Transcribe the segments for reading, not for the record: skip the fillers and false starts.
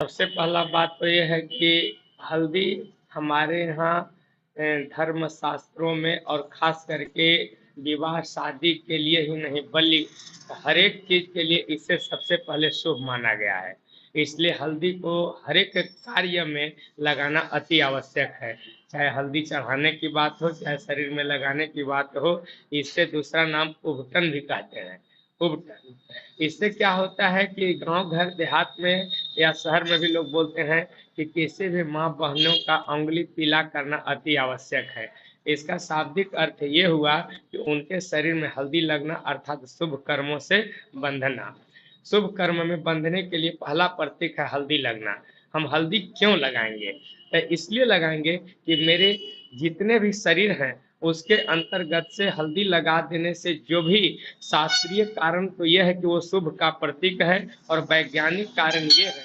सबसे पहला बात तो ये है कि हल्दी हमारे यहाँ धर्म शास्त्रों में और ख़ास करके विवाह शादी के लिए ही नहीं बल्कि हर एक चीज़ के लिए इसे सबसे पहले शुभ माना गया है। इसलिए हल्दी को हर एक कार्य में लगाना अति आवश्यक है। चाहे हल्दी चढ़ाने की बात हो, चाहे शरीर में लगाने की बात हो, इससे दूसरा नाम उबटन भी कहते हैं। उबटन, इससे क्या होता है कि गांव घर देहात में या शहर में भी लोग बोलते हैं कि किसी भी माँ बहनों का उंगली पीला करना अति आवश्यक है। इसका शाब्दिक अर्थ ये हुआ कि उनके शरीर में हल्दी लगना अर्थात शुभ कर्मों से बंधना। शुभ कर्म में बंधने के लिए पहला प्रतीक है हल्दी लगना। हम हल्दी क्यों लगाएंगे? तो इसलिए लगाएंगे कि मेरे जितने भी शरीर हैं उसके अंतर्गत से हल्दी लगा देने से जो भी शास्त्रीय कारण तो यह है कि वो शुभ का प्रतीक है, और वैज्ञानिक कारण ये है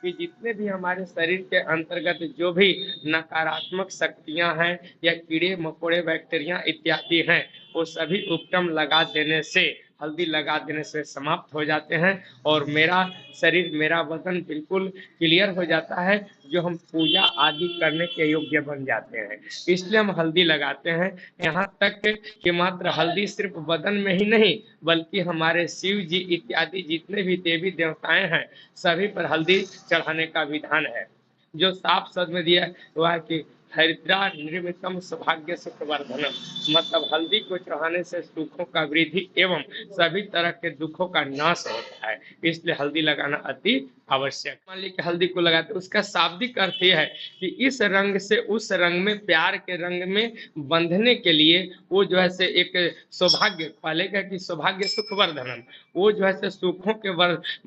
कि जितने भी हमारे शरीर के अंतर्गत जो भी नकारात्मक शक्तियां हैं या कीड़े मकोड़े बैक्टीरिया इत्यादि हैं, वो सभी उपटम लगा देने से, हल्दी लगा देने से समाप्त हो जाते हैं और मेरा शरीर, मेरा वजन बिल्कुल क्लियर हो जाता है, जो हम पूजा आदि करने के योग्य बन जाते हैं। इसलिए हम हल्दी लगाते हैं। यहाँ तक कि मात्र हल्दी सिर्फ बदन में ही नहीं बल्कि हमारे शिव जी इत्यादि जितने भी देवी देवताएं हैं सभी पर हल्दी चढ़ाने का विधान है। जो साफ शब्द में दिया हुआ है कि हरिद्रा निर्मितम सौभाग्य सुखवर्धनम, मतलब हल्दी को चढ़ाने से सुखों का वृद्धि एवं सभी तरह के दुखों का नाश होता है। इसलिए हल्दी लगाना अति आवश्यक। मान लीजिए हल्दी को लगाते, उसका शाब्दिक अर्थ यह है कि इस रंग से उस रंग में, प्यार के रंग में बंधने के लिए वो जो है से एक सौभाग्य, पहले का कि सौभाग्य सुखवर्धनम, वो जो है से सुखों के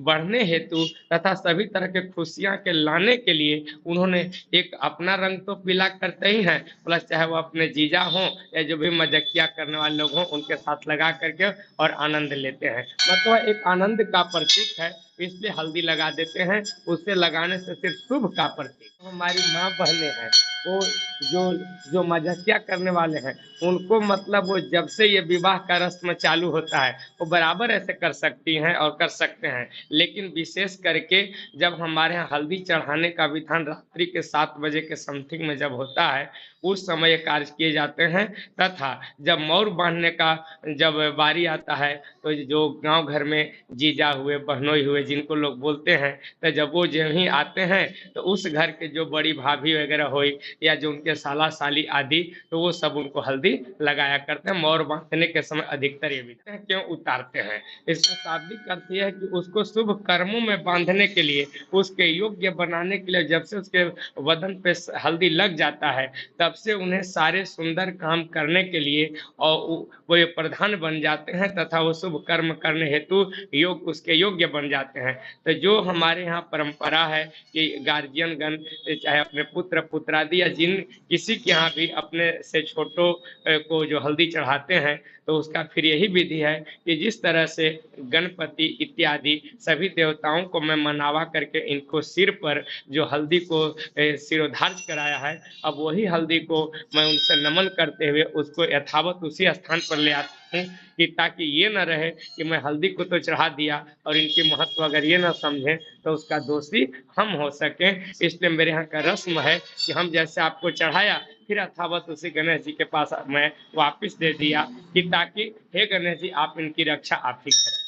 बढ़ने हेतु तथा सभी तरह के खुशियां के लाने के लिए उन्होंने एक अपना रंग तो पीला करते ही हैं, प्लस चाहे वो अपने जीजा हों या जो भी मजाकिया करने वाले लोग हों उनके साथ लगा करके और आनंद लेते हैं। मतलब एक आनंद का प्रतीक है, इसलिए हल्दी लगा देते हैं। उससे लगाने से सिर्फ शुभ का प्रतीक। हमारी माँ बहनें हैं, वो जो जो मजाकिया करने वाले हैं उनको, मतलब वो जब से ये विवाह का रस्म चालू होता है वो बराबर ऐसे कर सकती हैं और कर सकते हैं, लेकिन विशेष करके जब हमारे यहाँ हल्दी चढ़ाने का विधान रात्रि के 7 बजे के समथिंग में जब होता है उस समय कार्य किए जाते हैं। तथा जब मौर बांधने का जब बारी आता है तो जो गांव घर में जीजा हुए, बहनोई हुए जिनको लोग बोलते हैं, तो जब वो जो ही आते हैं तो उस घर के जो बड़ी भाभी वगैरह हुई या जो उनके साला साली आदि, तो वो सब उनको हल्दी लगाया करते हैं। मौर बांधने के समय अधिकतर ये बीतते हैं, क्यों उतारते हैं। इसका शाब्दिक अर्थ यह है कि उसको शुभ कर्मों में बांधने के लिए, उसके योग्य बनाने के लिए, जब से उसके बदन पे हल्दी लग जाता है तब से उन्हें सारे सुंदर काम करने के लिए और वो ये प्रधान बन जाते हैं तथा वो शुभ कर्म करने हेतु योग उसके योग्य बन जाते हैं। तो जो हमारे यहाँ परंपरा है कि गार्जियन गण चाहे अपने पुत्र पुत्रादि या जिन किसी के यहाँ भी अपने से छोटों को जो हल्दी चढ़ाते हैं, तो उसका फिर यही विधि है कि जिस तरह से गणपति इत्यादि सभी देवताओं को मैं मनावा करके इनको सिर पर जो हल्दी को सिरोधार्य कराया है, अब वही हल्दी को मैं उनसे नमन करते हुए उसको यथावत उसी स्थान पर ले आता हूँ, कि ताकि ये न रहे कि मैं हल्दी को तो चढ़ा दिया और इनकी महत्व अगर ये न समझें तो उसका दोषी हम हो सकें। इसलिए मेरे यहाँ का रस्म है कि हम जैसे आपको चढ़ाया फिर यथावत उसी गणेश जी के पास मैं वापस दे दिया, कि ताकि हे गणेश जी आप इनकी रक्षा आप ही करें।